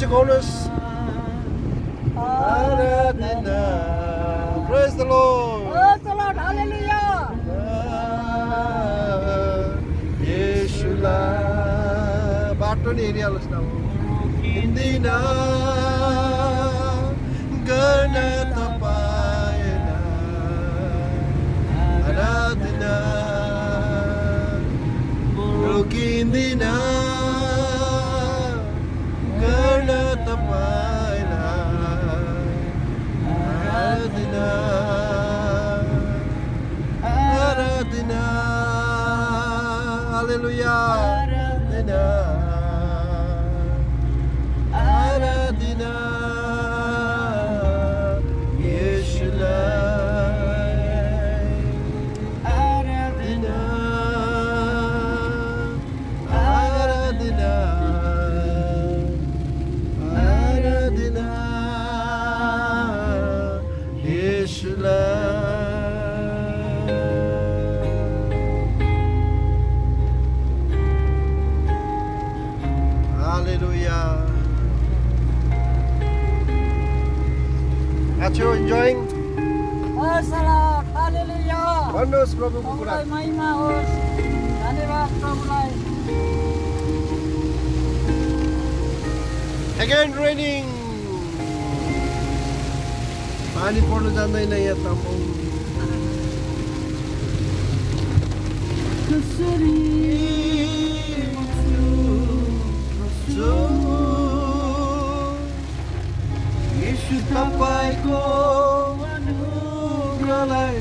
चुकाउनुहोस् Aradhana Praise the Lord Praise the Lord. Hallelujah. येशूलाई बाटो नि हेरिहाल्नुहोस् न हिँड्दिन गर्न तपाईँलाई आराधना रोकिँदिन गर्न तपाईँलाई आराधना आराधना हालेलुया आराधना आराधना येशूलाई आराधना आराधना आराधना येशूलाई Hallelujah. Are you enjoying? Praise the Lord. Hallelujah. भन्नुहोस् प्रभुको कुरा प्रभुलाई महिमा होस्. धन्यवाद प्रभुलाई. Again raining. पानी पर्नु जान्दैन यहाँ तम्बु येशू तपाईको अनुग्रहलाई